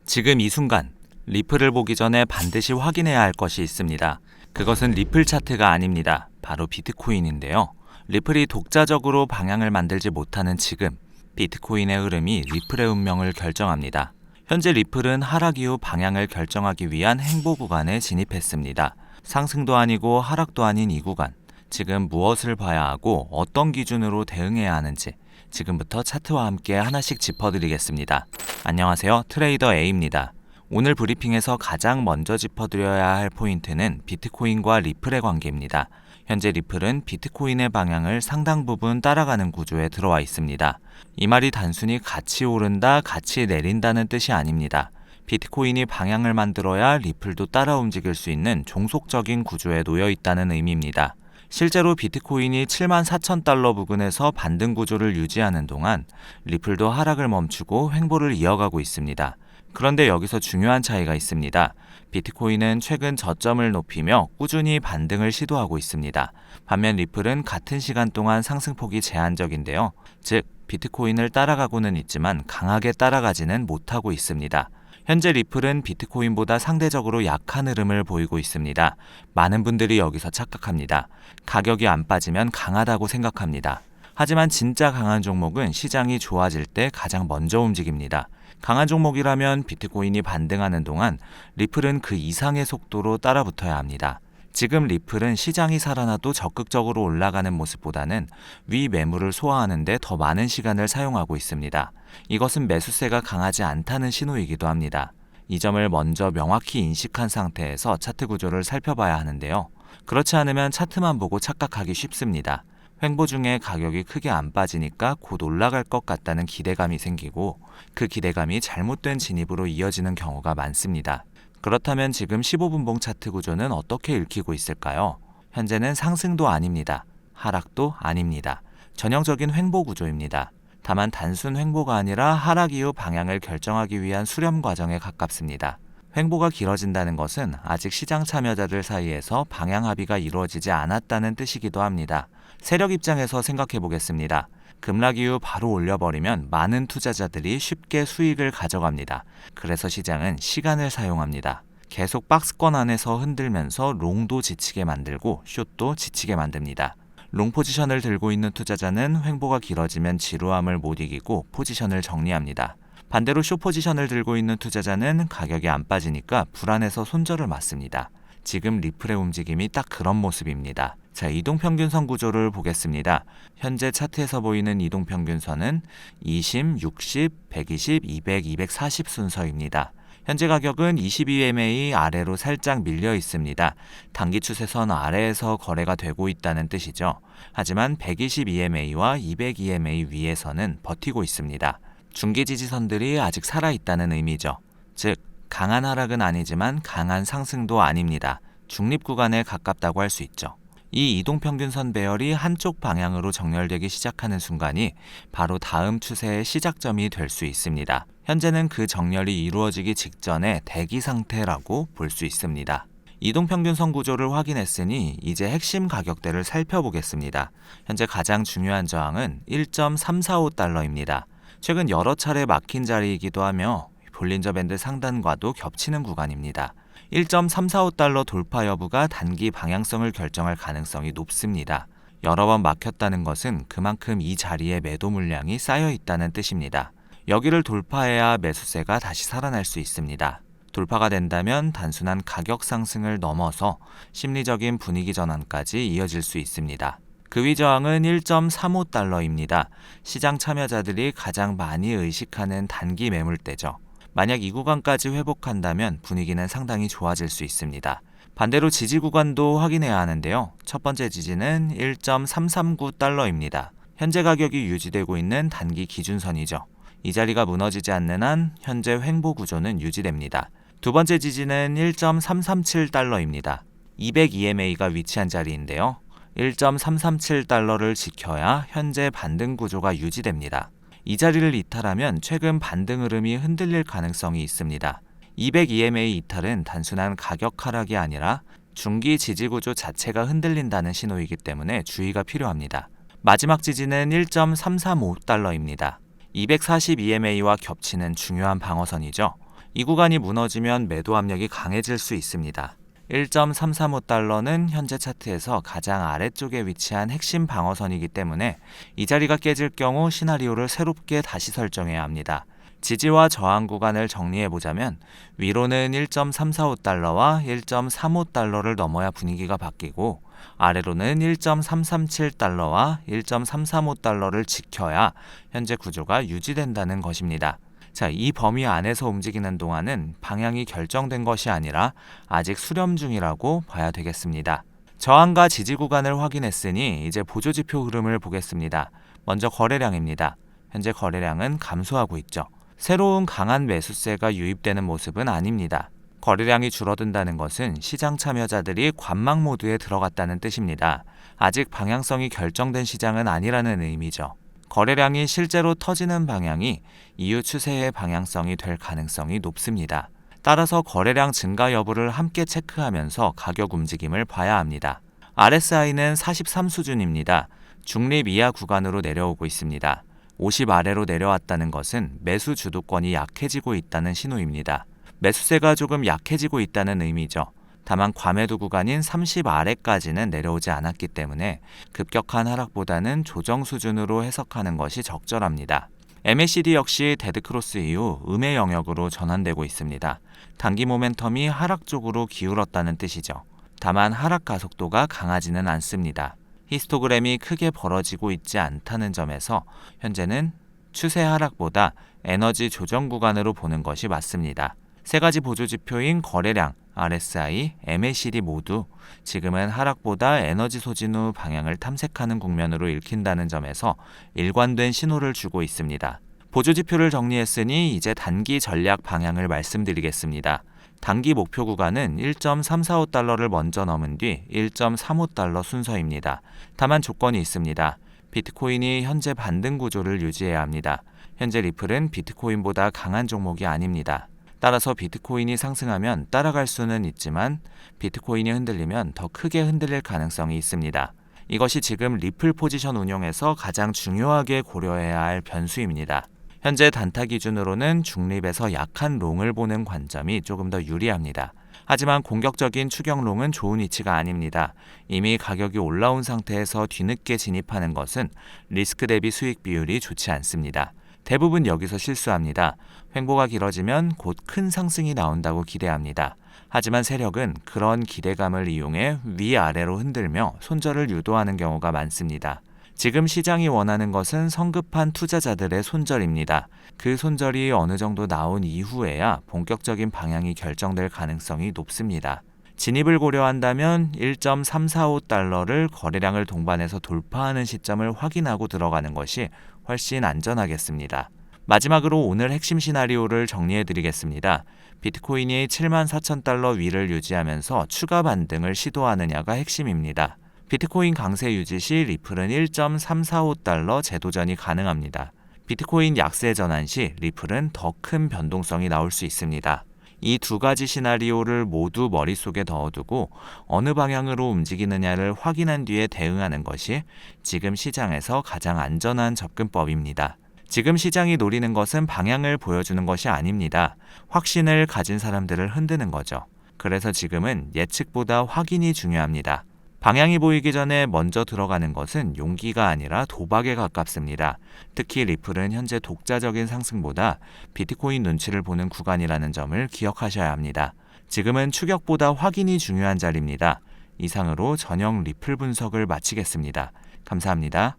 지금 이 순간 리플을 보기 전에 반드시 확인해야 할 것이 있습니다. 그것은 리플 차트가 아닙니다. 바로 비트코인인데요. 리플이 독자적으로 방향을 만들지 못하는 지금, 비트코인의 흐름이 리플의 운명을 결정합니다. 현재 리플은 하락 이후 방향을 결정하기 위한 행보 구간에 진입했습니다. 상승도 아니고 하락도 아닌 이 구간, 지금 무엇을 봐야 하고 어떤 기준으로 대응해야 하는지 지금부터 차트와 함께 하나씩 짚어드리겠습니다. 안녕하세요, 트레이더 A입니다. 오늘 브리핑에서 가장 먼저 짚어드려야 할 포인트는 비트코인과 리플의 관계입니다. 현재 리플은 비트코인의 방향을 상당 부분 따라가는 구조에 들어와 있습니다. 이 말이 단순히 같이 오른다, 같이 내린다는 뜻이 아닙니다. 비트코인이 방향을 만들어야 리플도 따라 움직일 수 있는 종속적인 구조에 놓여 있다는 의미입니다. 실제로 비트코인이 74,000달러 부근에서 반등 구조를 유지하는 동안 리플도 하락을 멈추고 횡보를 이어가고 있습니다. 그런데 여기서 중요한 차이가 있습니다. 비트코인은 최근 저점을 높이며 꾸준히 반등을 시도하고 있습니다. 반면 리플은 같은 시간 동안 상승폭이 제한적인데요. 즉, 비트코인을 따라가고는 있지만 강하게 따라가지는 못하고 있습니다. 현재 리플은 비트코인보다 상대적으로 약한 흐름을 보이고 있습니다. 많은 분들이 여기서 착각합니다. 가격이 안 빠지면 강하다고 생각합니다. 하지만 진짜 강한 종목은 시장이 좋아질 때 가장 먼저 움직입니다. 강한 종목이라면 비트코인이 반등하는 동안 리플은 그 이상의 속도로 따라붙어야 합니다. 지금 리플은 시장이 살아나도 적극적으로 올라가는 모습보다는 위 매물을 소화하는 데 더 많은 시간을 사용하고 있습니다. 이것은 매수세가 강하지 않다는 신호이기도 합니다. 이 점을 먼저 명확히 인식한 상태에서 차트 구조를 살펴봐야 하는데요. 그렇지 않으면 차트만 보고 착각하기 쉽습니다. 횡보 중에 가격이 크게 안 빠지니까 곧 올라갈 것 같다는 기대감이 생기고 그 기대감이 잘못된 진입으로 이어지는 경우가 많습니다. 그렇다면 지금 15분봉 차트 구조는 어떻게 읽히고 있을까요? 현재는 상승도 아닙니다. 하락도 아닙니다. 전형적인 횡보 구조입니다. 다만 단순 횡보가 아니라 하락 이후 방향을 결정하기 위한 수렴 과정에 가깝습니다. 횡보가 길어진다는 것은 아직 시장 참여자들 사이에서 방향 합의가 이루어지지 않았다는 뜻이기도 합니다. 세력 입장에서 생각해 보겠습니다. 급락 이후 바로 올려버리면 많은 투자자들이 쉽게 수익을 가져갑니다. 그래서 시장은 시간을 사용합니다. 계속 박스권 안에서 흔들면서 롱도 지치게 만들고 숏도 지치게 만듭니다. 롱 포지션을 들고 있는 투자자는 횡보가 길어지면 지루함을 못 이기고 포지션을 정리합니다. 반대로 숏 포지션을 들고 있는 투자자는 가격이 안 빠지니까 불안해서 손절을 맞습니다. 지금 리플의 움직임이 딱 그런 모습입니다. 자, 이동평균선 구조를 보겠습니다. 현재 차트에서 보이는 이동평균선은 20, 60, 120, 200, 240 순서입니다. 현재 가격은 22MA 아래로 살짝 밀려 있습니다. 단기 추세선 아래에서 거래가 되고 있다는 뜻이죠. 하지만 122MA와 202MA 위에서는 버티고 있습니다. 중기 지지선들이 아직 살아있다는 의미죠. 즉, 강한 하락은 아니지만 강한 상승도 아닙니다. 중립 구간에 가깝다고 할 수 있죠. 이 이동평균선 배열이 한쪽 방향으로 정렬되기 시작하는 순간이 바로 다음 추세의 시작점이 될 수 있습니다. 현재는 그 정렬이 이루어지기 직전의 대기 상태라고 볼 수 있습니다. 이동평균선 구조를 확인했으니 이제 핵심 가격대를 살펴보겠습니다. 현재 가장 중요한 저항은 1.345달러입니다. 최근 여러 차례 막힌 자리이기도 하며 볼린저 밴드 상단과도 겹치는 구간입니다. 1.345달러 돌파 여부가 단기 방향성을 결정할 가능성이 높습니다. 여러 번 막혔다는 것은 그만큼 이 자리에 매도 물량이 쌓여 있다는 뜻입니다. 여기를 돌파해야 매수세가 다시 살아날 수 있습니다. 돌파가 된다면 단순한 가격 상승을 넘어서 심리적인 분위기 전환까지 이어질 수 있습니다. 그 위 저항은 1.35달러입니다. 시장 참여자들이 가장 많이 의식하는 단기 매물대죠. 만약 이 구간까지 회복한다면 분위기는 상당히 좋아질 수 있습니다. 반대로 지지 구간도 확인해야 하는데요. 첫 번째 지지는 1.339달러입니다. 현재 가격이 유지되고 있는 단기 기준선이죠. 이 자리가 무너지지 않는 한 현재 횡보 구조는 유지됩니다. 두 번째 지지는 1.337달러입니다. 202MA가 위치한 자리인데요. 1.337달러를 지켜야 현재 반등 구조가 유지됩니다. 이 자리를 이탈하면 최근 반등 흐름이 흔들릴 가능성이 있습니다. 202MA 이탈은 단순한 가격 하락이 아니라 중기 지지 구조 자체가 흔들린다는 신호이기 때문에 주의가 필요합니다. 마지막 지지는 1.335달러입니다. 242MA와 겹치는 중요한 방어선이죠. 이 구간이 무너지면 매도 압력이 강해질 수 있습니다. 1.335달러는 현재 차트에서 가장 아래쪽에 위치한 핵심 방어선이기 때문에 이 자리가 깨질 경우 시나리오를 새롭게 다시 설정해야 합니다. 지지와 저항 구간을 정리해보자면 위로는 1.345달러와 1.35달러를 넘어야 분위기가 바뀌고 아래로는 1.337달러와 1.335달러를 지켜야 현재 구조가 유지된다는 것입니다. 자, 이 범위 안에서 움직이는 동안은 방향이 결정된 것이 아니라 아직 수렴 중이라고 봐야 되겠습니다. 저항과 지지 구간을 확인했으니 이제 보조지표 흐름을 보겠습니다. 먼저 거래량입니다. 현재 거래량은 감소하고 있죠. 새로운 강한 매수세가 유입되는 모습은 아닙니다. 거래량이 줄어든다는 것은 시장 참여자들이 관망 모드에 들어갔다는 뜻입니다. 아직 방향성이 결정된 시장은 아니라는 의미죠. 거래량이 실제로 터지는 방향이 이후 추세의 방향성이 될 가능성이 높습니다. 따라서 거래량 증가 여부를 함께 체크하면서 가격 움직임을 봐야 합니다. RSI는 43 수준입니다. 중립 이하 구간으로 내려오고 있습니다. 50 아래로 내려왔다는 것은 매수 주도권이 약해지고 있다는 신호입니다. 매수세가 조금 약해지고 있다는 의미죠. 다만 과매도 구간인 30 아래까지는 내려오지 않았기 때문에 급격한 하락보다는 조정 수준으로 해석하는 것이 적절합니다. MACD 역시 데드크로스 이후 음의 영역으로 전환되고 있습니다. 단기 모멘텀이 하락 쪽으로 기울었다는 뜻이죠. 다만 하락 가속도가 강하지는 않습니다. 히스토그램이 크게 벌어지고 있지 않다는 점에서 현재는 추세 하락보다 에너지 조정 구간으로 보는 것이 맞습니다. 세 가지 보조지표인 거래량, RSI, MACD 모두 지금은 하락보다 에너지 소진 후 방향을 탐색하는 국면으로 읽힌다는 점에서 일관된 신호를 주고 있습니다. 보조지표를 정리했으니 이제 단기 전략 방향을 말씀드리겠습니다. 단기 목표 구간은 1.345달러를 먼저 넘은 뒤 1.35달러 순서입니다. 다만 조건이 있습니다. 비트코인이 현재 반등 구조를 유지해야 합니다. 현재 리플은 비트코인보다 강한 종목이 아닙니다. 따라서 비트코인이 상승하면 따라갈 수는 있지만 비트코인이 흔들리면 더 크게 흔들릴 가능성이 있습니다. 이것이 지금 리플 포지션 운용에서 가장 중요하게 고려해야 할 변수입니다. 현재 단타 기준으로는 중립에서 약한 롱을 보는 관점이 조금 더 유리합니다. 하지만 공격적인 추격롱은 좋은 위치가 아닙니다. 이미 가격이 올라온 상태에서 뒤늦게 진입하는 것은 리스크 대비 수익 비율이 좋지 않습니다. 대부분 여기서 실수합니다. 횡보가 길어지면 곧 큰 상승이 나온다고 기대합니다. 하지만 세력은 그런 기대감을 이용해 위아래로 흔들며 손절을 유도하는 경우가 많습니다. 지금 시장이 원하는 것은 성급한 투자자들의 손절입니다. 그 손절이 어느 정도 나온 이후에야 본격적인 방향이 결정될 가능성이 높습니다. 진입을 고려한다면 1.345달러를 거래량을 동반해서 돌파하는 시점을 확인하고 들어가는 것이 훨씬 안전하겠습니다. 마지막으로 오늘 핵심 시나리오를 정리해드리겠습니다. 비트코인이 74,000달러 위를 유지하면서 추가 반등을 시도하느냐가 핵심입니다. 비트코인 강세 유지 시 리플은 1.345달러 재도전이 가능합니다. 비트코인 약세 전환 시 리플은 더 큰 변동성이 나올 수 있습니다. 이 두 가지 시나리오를 모두 머릿속에 넣어두고 어느 방향으로 움직이느냐를 확인한 뒤에 대응하는 것이 지금 시장에서 가장 안전한 접근법입니다. 지금 시장이 노리는 것은 방향을 보여주는 것이 아닙니다. 확신을 가진 사람들을 흔드는 거죠. 그래서 지금은 예측보다 확인이 중요합니다. 방향이 보이기 전에 먼저 들어가는 것은 용기가 아니라 도박에 가깝습니다. 특히 리플은 현재 독자적인 상승보다 비트코인 눈치를 보는 구간이라는 점을 기억하셔야 합니다. 지금은 추격보다 확인이 중요한 자리입니다. 이상으로 전형 리플 분석을 마치겠습니다. 감사합니다.